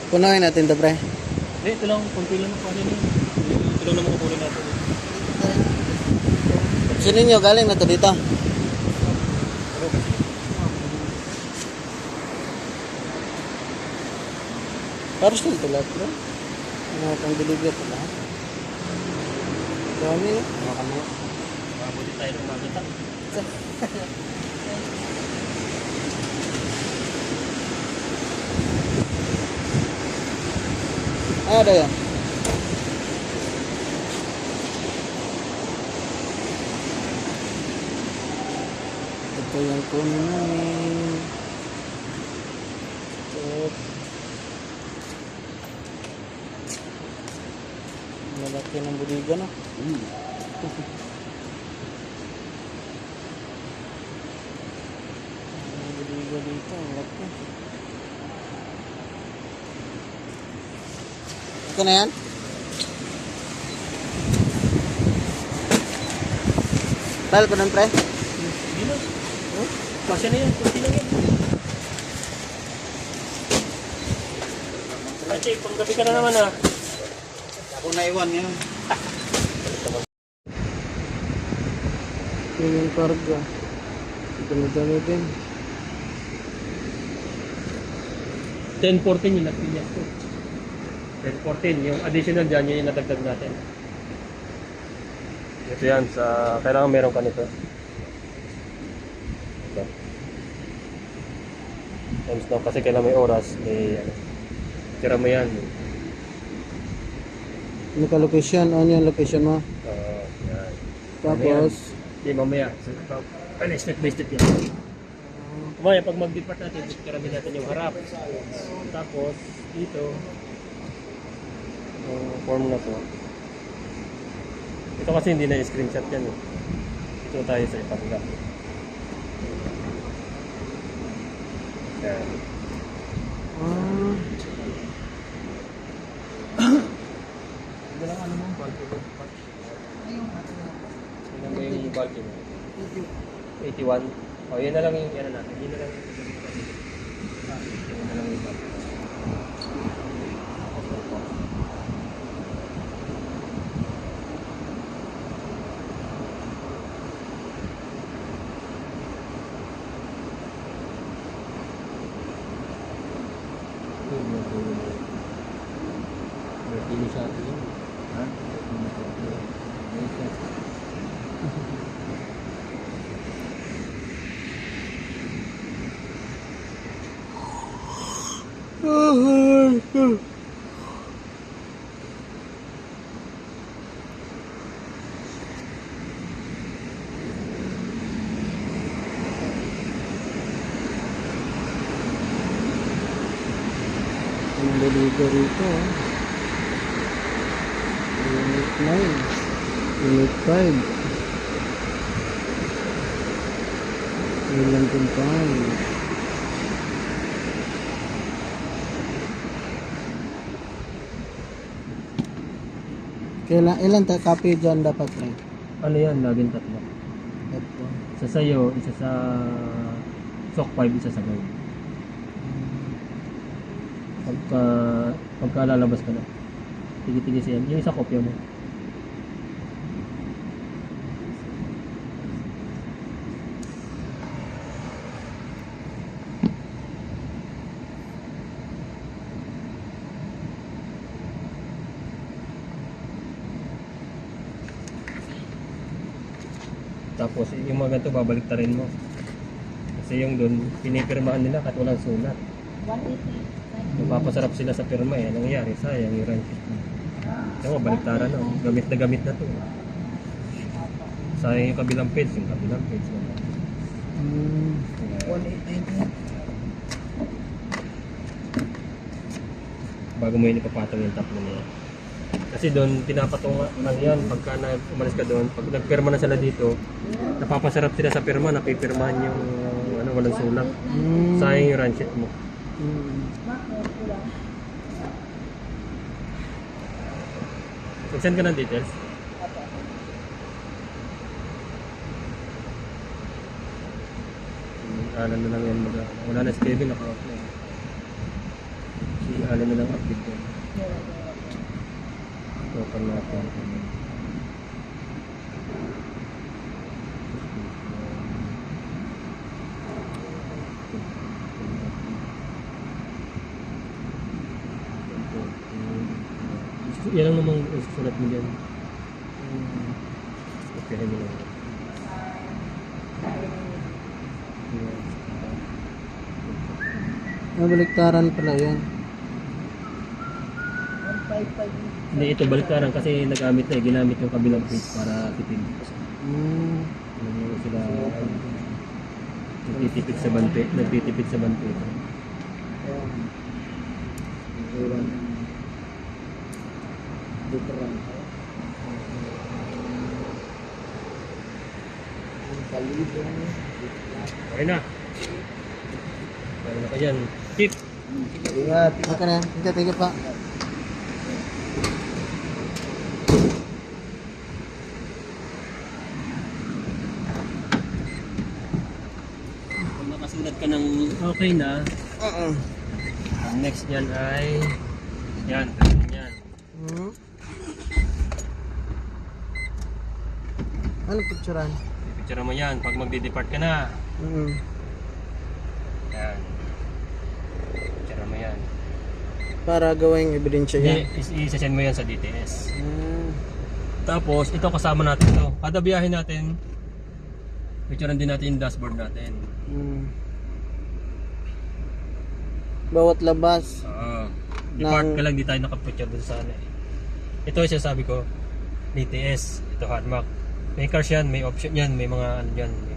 Punuin natin to, pre. Hindi, ito lang. Kunti lang ang kunin yun. Ito lang naman kukunin natin. Sino nyo? Galing na to dito. Parcel to lahat, bro. Ano pang deliver to lahat. Dami, no? Ano ka mo? Mabuti tayo ng makita. Ah, ada yan. Ito yung kunin namin. Ito. Malaki ng buliga, no? Ang buliga dito, ang laki. Okay na yan? Tal pa nun, pre? Hindi na. Masya na yan. Kunti lang yan. Ate, panggabi ka na naman ah. Ako naiwan yun. Yun yung karga. Dami-dami din. 10-14 yung napilihan ko. 10-14. Yung additional dyan, yun yung natagdag natin. Ito yan. Kailangan meron ka nito. Ito. Times now, kasi kailangan may oras. Tira mo yan. Ano ka location? Ano yung location mo? Yan. Tapos, Hindi, mamaya. Step by step yan. Mamaya, pag mag-depart natin, karamin natin yung harap. Tapos, dito, form na to. Ito kasi hindi na screenshot yan. Ito tayo sa ipangga. Yan. Ito lang ano mo? Tingnan mo yung bulky mo. 81. O, yun na lang yung ano natin. Yun na lang yung yun na lang yung bulky. Ini satu ini. ang buliga rito. Unit 9. Unit 5. Ilang compound. Ilan copy dyan dapat, rin? Ano yan? Laging tatlo. Ito. Isa sa'yo, isa sa SOC 5, isa sa guide. Pagka lalabas ka na. Tigi-tigi siya. Yung isa kopya mo. Tapos yung mga ganito babalik ta rin mo. Kasi yung doon, pinipirmahan nila kahit walang sulat. 180. Napapasarap sila sa pirma eh. Anong nangyari? Sayang yung rent. Kaya baliktaran na. Gamit na to. Sayang yung kabilang page. Yung kabilang page. 180. Bago mo yun ipapatong yung tatlo niya. Kasi doon, pinapatungan yan. Pagka umalis ka doon, pag nagpirma na sila dito, napapasarap sila sa pirma, napipirmahan yung walang sulat. Sayang yung run sheet mo. Mag-send ka ng details. Ano na lang yan, wala na si Kevin, naka-off na. Si Ano na lang update ko. Open natin. Yan lang namang susulat mo dyan. Okay, mo lang. Nabaliktaran pala yan. 155. Hindi, ito baliktaran kasi nagamit na ginamit yung kabilang page para tipid. Ano sila nagtitipid sa bante, nagtitipid sa bante ito. Okay na. Kaya na ka dyan. Tip! Ingat. Okay na. Ingat pa. Kung makasulat ka ng okay na, ang next nyan ay yan, yan. Ano picturean? Picture mo yan pag magdi-depart ka na. Yan. Picture mo yan. Para gawing ebidensya yan. Hindi, isa-send mo yan sa DTS. Tapos, ito kasama natin to. Kada biyahe natin, picturean din natin yung dashboard natin. Bawat labas. Oo. Depart ka lang, di tayo nakapicture dun sa ano eh. Ito yung sabi ko, DTS. Ito hardmark. May cars yan, may option yan, may mga ano yan, may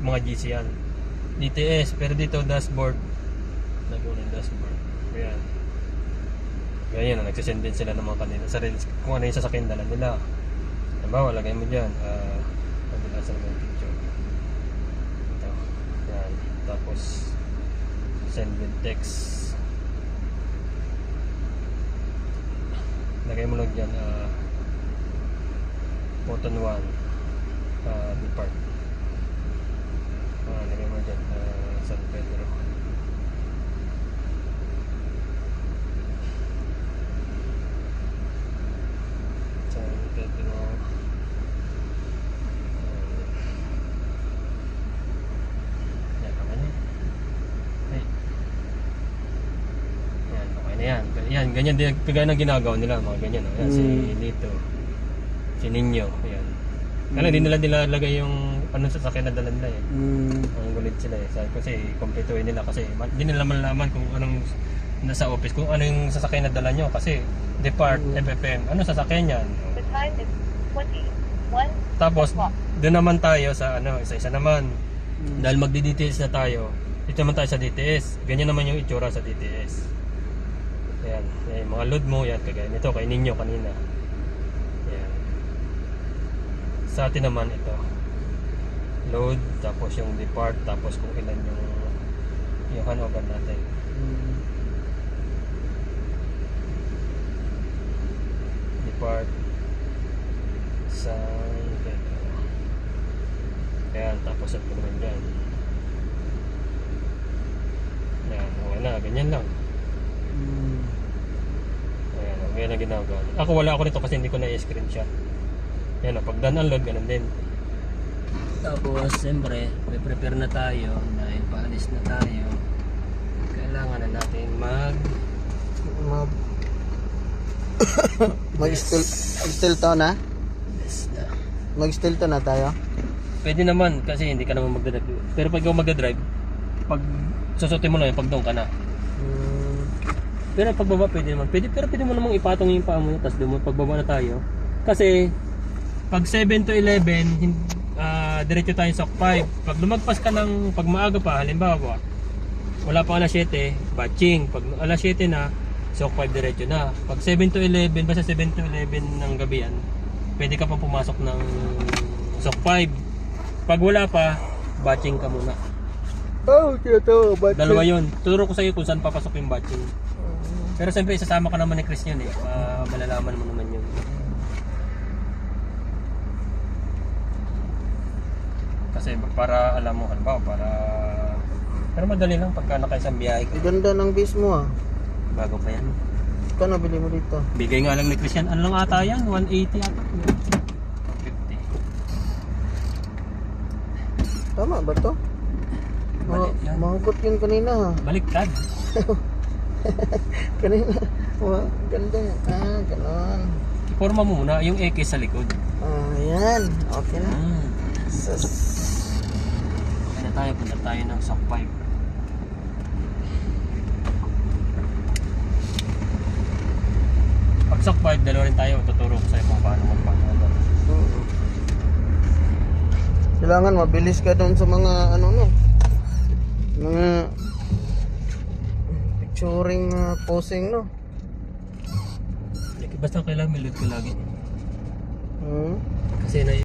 mga GC yan. DTS, pero dito dashboard. Nag-unin dashboard. Ayan. Ganyan, nagsisend din sila ng mga kanila sarili kung ano yung sasakyan dala nila. Halimbawa, lagay mo dyan. Pagbilasan mo yung picture. Ito. Yan. Tapos, send with text. Lagay mo lang dyan. Button 1. Depart. Lagay mo dyan. San Pedro. San Pedro. Yan, okay na. Hey. Yan, okay na yan. Yan, ganyan din. Kagaya ng ginagawa nila. Mga ganyan. Yan, si Lito. Si Ninyo. Yan. Kaya hindi nila nilalagay yung anong sasakyan na dala nila eh. Ang gulit sila eh. Sabi ko kasi kompletuhin nila kasi hindi nila malaman kung anong nasa office, kung ano yung sasakyan na dala nyo kasi depart, FFM, ano sasakyan yan? The time is 21. Tapos doon naman tayo sa ano, isa-isa naman. Dahil magdi-details na tayo, dito naman tayo sa DTS. Ganyan naman yung itsura sa DTS. Ayan, yung mga load mo, yan kagaya nito, kay Ninyo kanina. Ayan. Sa atin naman ito. Load, tapos yung depart, tapos kung ilan yung hanover natin. Depart San Pedro. Ayan, tapos at naman dyan. Ayan, okay na, ganyan lang. Ayan, ganyan na ginagawa. Ako wala ako nito kasi hindi ko na-screenshot. Ayan, pag done unload, ganun din. Tapos, siyempre, may prepare na tayo dahil paalis na tayo. Kailangan na natin mag-still to na? yes na. Mag-still to na tayo? Pwede naman kasi hindi ka naman magdadrive. Pero pag ikaw magdadrive, pag susutin mo na yun, pag doon ka na. Pero pagbaba pwede naman. Pero pwede mo namang ipatong yung paa mo, tapos doon mo pagbaba na tayo. Kasi pag 7 to 11, diretso tayo sa 5. Pag lumagpas ka ng pag maaga pa, halimbawa wala pa alas 7, batching. Pag alas 7 na, SOC 5 diretso na. Pag 7 to 11, basta 7 to 11 ng gabi yan, pwede ka pang pumasok ng SOC 5. Pag wala pa, batching ka muna. Oh, ito. Dalawa yun. Tuturo ko sa iyo kung saan papasok yung batching. Pero siyempre, isasama ka naman ni Chris yun eh. Malalaman mo naman yun. Kasi para alam mo, halimbawa, para Pero madali lang pagka nakaisang biyahe ka. Ang ganda ng base mo ah. Bago pa yan. Kano bili mo dito? Bigay nga lang ni Christian. Ano lang ata yan? 180 ata. 50. Tama ba to? Mali yan. Mahugot yun kanina ha. Baliktad. Kanina. Ganda yan. Ah, ganon. Iporma mo muna yung AK sa likod. Ah, yan. Okay na. Sus. Okay na tayo. Punta tayo ng SOC 5. Pag SOC 5, dalawa rin tayo. Tuturo ko sa'yo kung paano magpapagawa. Kailangan mabilis ka doon sa mga ano no. Mga picturing posing no. Basta kailangan may load ko lagi. Hmm. Kasi na